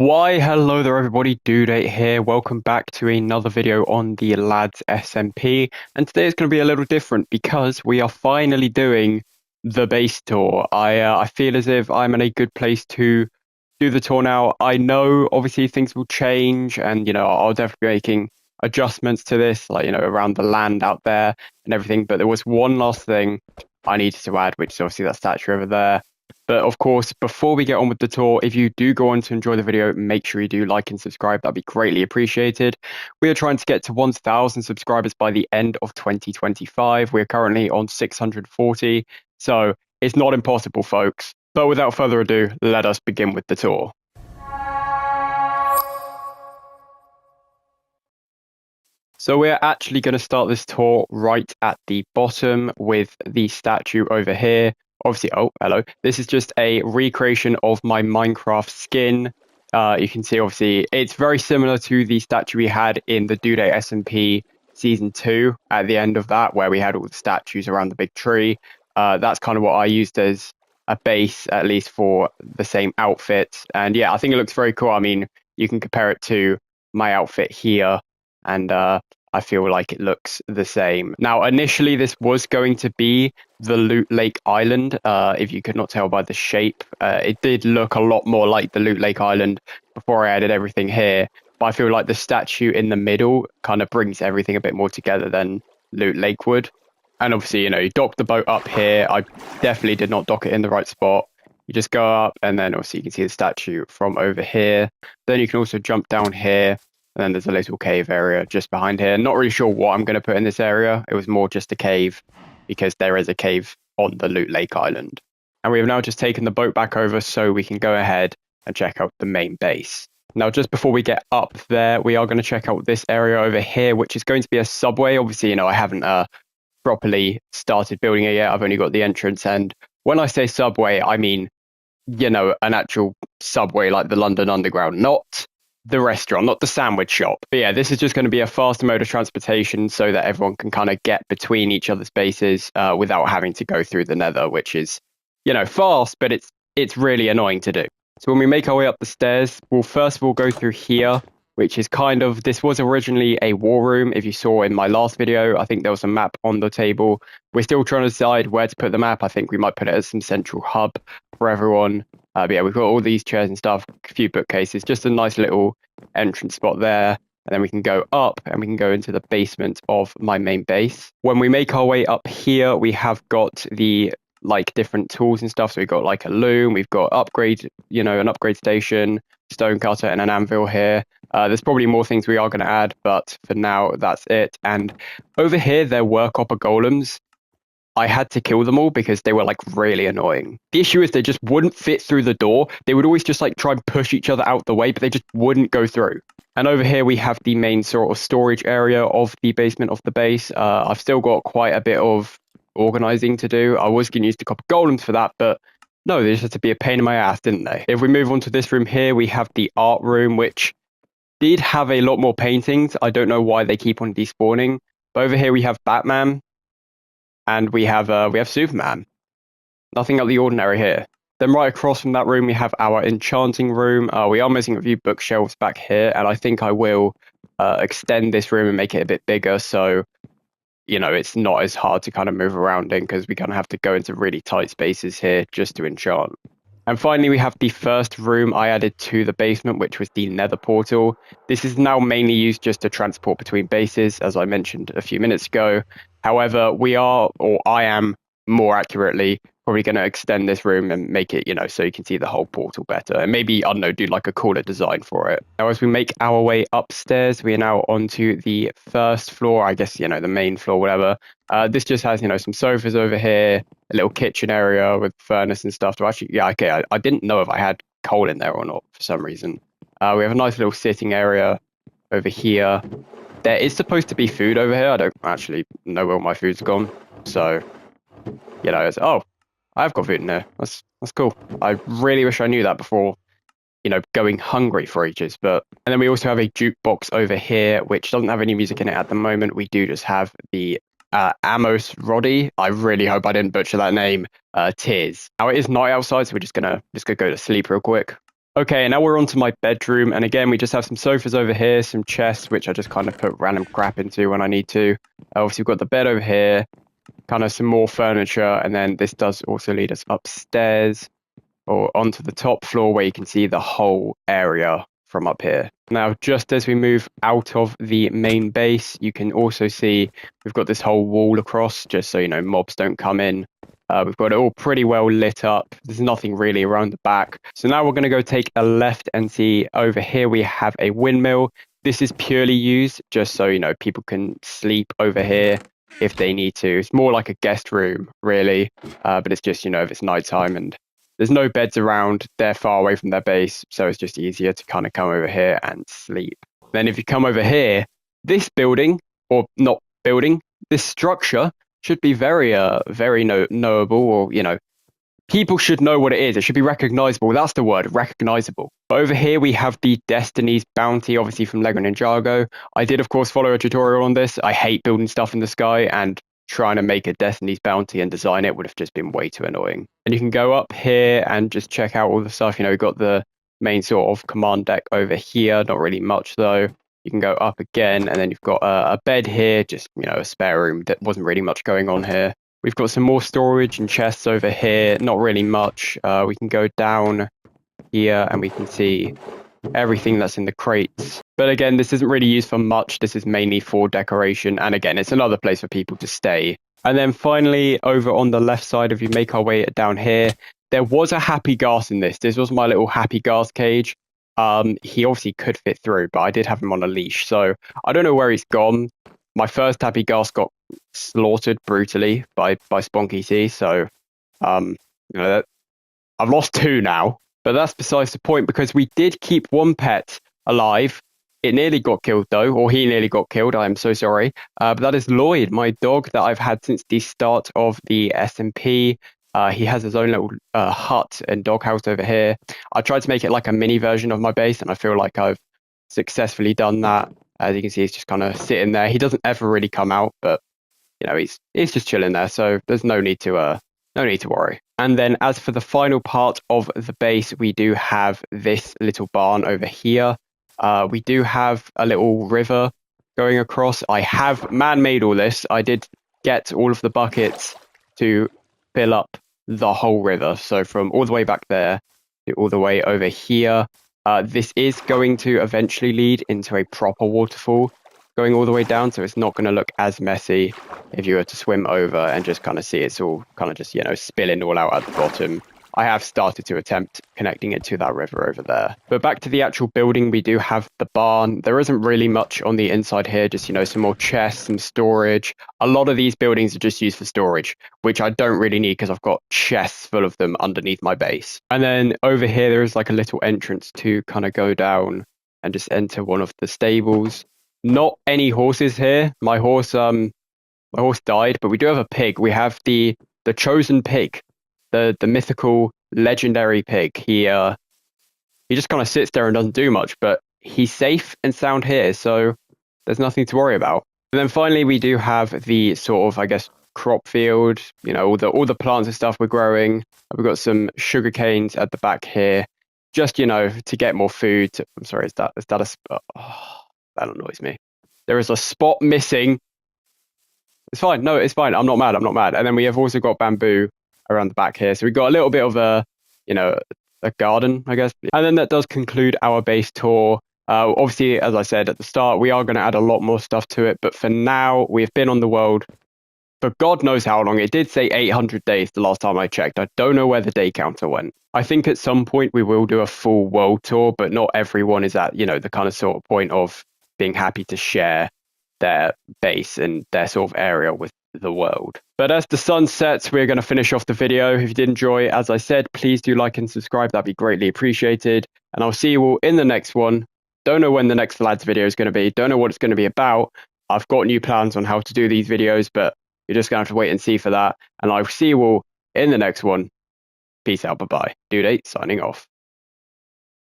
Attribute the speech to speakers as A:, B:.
A: Why, hello there everybody, Dudate here. Welcome back to another video on the lads SMP. And today is going to be a little different because we are finally doing the base tour. I feel as if I'm in a good place to do the tour now. I know obviously things will change and I'll definitely be making adjustments to this, like around the land out there and everything. But there was one last thing I needed to add, which is obviously that statue over there. But of course, before we get on with the tour, if you do go on to enjoy the video, make sure you do like and subscribe. That'd be greatly appreciated. We are trying to get to 1,000 subscribers by the end of 2025. We're currently on 640, so it's not impossible, folks. But without further ado, let us begin with the tour. So we're actually going to start this tour right at the bottom with the statue over here. Obviously, oh, hello. This is just a recreation of my Minecraft skin. You can see, obviously, it's very similar to the statue we had in the Due Date SMP Season 2 at the end of that, where we had all the statues around the big tree. That's kind of what I used as a base, at least for the same outfit. And yeah, I think it looks very cool. I mean, you can compare it to my outfit here and I feel like it looks the same. Now, initially, this was going to be the Loot Lake Island. If you could not tell by the shape, it did look a lot more like the Loot Lake Island before I added everything here. But I feel like the statue in the middle kind of brings everything a bit more together than Loot Lake would. And obviously, you dock the boat up here. I definitely did not dock it in the right spot. You just go up, and then obviously you can see the statue from over here. Then you can also jump down here. And then there's a little cave area just behind here. Not really sure what I'm going to put in this area. It was more just a cave because there is a cave on the Loot Lake Island. And we have now just taken the boat back over so we can go ahead and check out the main base. Now, just before we get up there, we are going to check out this area over here, which is going to be a subway. Obviously, I haven't properly started building it yet. I've only got the entrance. And when I say subway, I mean, an actual subway like the London Underground, not the restaurant, not the sandwich shop. But yeah, this is just going to be a faster mode of transportation so that everyone can kind of get between each other's bases without having to go through the nether, which is, fast, but it's really annoying to do. So when we make our way up the stairs, we'll first of all go through here, which is this was originally a war room. If you saw in my last video, I think there was a map on the table. We're still trying to decide where to put the map. I think we might put it as some central hub for everyone. But yeah, we've got all these chairs and stuff, a few bookcases, just a nice little entrance spot there. And then we can go up and we can go into the basement of my main base. When we make our way up here, we have got the different tools and stuff. So we've got like a loom, we've got an upgrade station, stone cutter, and an anvil here. There's probably more things we are going to add, but for now, that's it. And over here, there were copper golems. I had to kill them all because they were really annoying. The issue is they just wouldn't fit through the door. They would always just try and push each other out the way, but they just wouldn't go through. And over here we have the main sort of storage area of the basement of the base. I've still got quite a bit of organizing to do. I was going to use the copper golems for that, but no, they just had to be a pain in my ass, didn't they? If we move on to this room here, we have the art room, which did have a lot more paintings. I don't know why they keep on despawning. But over here we have Batman. And we have Superman. Nothing out of the ordinary here. Then right across from that room, we have our enchanting room. We are missing a few bookshelves back here, and I think I will extend this room and make it a bit bigger so, it's not as hard to kind of move around in because we kind of have to go into really tight spaces here just to enchant. And finally, we have the first room I added to the basement, which was the nether portal. This is now mainly used just to transport between bases, as I mentioned a few minutes ago. However, I am more accurately, probably going to extend this room and make it, so you can see the whole portal better. And maybe, I don't know, do a cooler design for it. Now, as we make our way upstairs, we are now onto the first floor, I guess, the main floor, whatever. This just has, some sofas over here, a little kitchen area with furnace and stuff. So actually, yeah, okay, I didn't know if I had coal in there or not for some reason. We have a nice little sitting area over here. There is supposed to be food over here. I don't actually know where all my food's gone. So, I've got food in there. That's cool. I really wish I knew that before, going hungry for ages. And then we also have a jukebox over here, which doesn't have any music in it at the moment. We do just have the Amos Roddy. I really hope I didn't butcher that name. Tears. Now it is night outside, so we're just gonna go to sleep real quick. Okay, now we're on to my bedroom. And again, we just have some sofas over here, some chests, which I just kind of put random crap into when I need to. Obviously, we've got the bed over here, kind of some more furniture. And then this does also lead us upstairs or onto the top floor where you can see the whole area from up here. Now, just as we move out of the main base, you can also see we've got this whole wall across, just so you know mobs don't come in. We've got it all pretty well lit up. There's nothing really around the back. So now we're going to go take a left and see over here we have a windmill. This is purely used just so, you know, people can sleep over here if they need to. It's more like a guest room, really. But it's just, you know, if it's nighttime and there's no beds around, they're far away from their base. So it's just easier to kind of come over here and sleep. Then if you come over here, this building, or not building, this structure should be very knowable, or you know, people should know what it is. It should be recognizable. That's the word, recognizable. Over here we have the Destiny's Bounty, obviously from Lego Ninjago. I did, of course, follow a tutorial on this. I hate building stuff in the sky, and trying to make a Destiny's Bounty and design it would have just been way too annoying. And you can go up here and just check out all the stuff. You know, we've got the main sort of command deck over here. Not really much though. You can go up again, and then you've got a bed here, just, you know, a spare room. That wasn't really much going on here. We've got some more storage and chests over here. Not really much. We can go down here and we can see everything that's in the crates. But again, this isn't really used for much. This is mainly for decoration. And again, it's another place for people to stay. And then finally, over on the left side, if you make our way down here, there was a happy gas in this. This was my little happy gas cage. He obviously could fit through, but I did have him on a leash. So I don't know where he's gone. My first happy gas got slaughtered brutally by Spunky T. So, you know, I've lost two now. But that's besides the point, because we did keep one pet alive. It nearly got killed, though, or he nearly got killed. I am so sorry. But that is Lloyd, my dog that I've had since the start of the SMP. He has his own little hut and doghouse over here. I tried to make it like a mini version of my base, and I feel like I've successfully done that. As you can see, he's just kind of sitting there. He doesn't ever really come out, but you know, he's just chilling there. So there's no need to worry. And then as for the final part of the base, we do have this little barn over here. We do have a little river going across. I have man-made all this. I did get all of the buckets to fill up the whole river. So from all the way back there to all the way over here. This is going to eventually lead into a proper waterfall going all the way down, so it's not going to look as messy if you were to swim over and just kind of see it's all kind of just, you know, spilling all out at the bottom. I have started to attempt connecting it to that river over there. But back to the actual building, we do have the barn. There isn't really much on the inside here, just, you know, some more chests, some storage. A lot of these buildings are just used for storage, which I don't really need because I've got chests full of them underneath my base. And then over here, there is like a little entrance to kind of go down and just enter one of the stables. Not any horses here. My horse died, but we do have a pig. We have the chosen pig. The mythical legendary pig. He just kind of sits there and doesn't do much, but he's safe and sound here, so there's nothing to worry about. And then finally we do have the sort of, I guess, crop field, you know, all the plants and stuff we're growing. We've got some sugar canes at the back here, just, you know, to get more food. I'm sorry, is that a spot? Oh, that annoys me. There is a spot missing. It's fine. No, it's fine. I'm not mad. And then we have also got bamboo around the back here. So we've got a little bit of a, you know, a garden, I guess. And then that does conclude our base tour. Obviously, as I said at the start, we are going to add a lot more stuff to it. But for now, we've been on the world for God knows how long. It did say 800 days the last time I checked. I don't know where the day counter went. I think at some point we will do a full world tour, but not everyone is at, you know, the kind of sort of point of being happy to share their base and their sort of area with the world. But as the sun sets, we're going to finish off the video. If you did enjoy, as I said, please do like and subscribe. That'd be greatly appreciated. And I'll see you all in the next one. Don't know when the next lads video is going to be. Don't know what it's going to be about. I've got new plans on how to do these videos, but you're just going to have to wait and see for that. And I'll see you all in the next one. Peace out. Bye-bye. Due date signing off.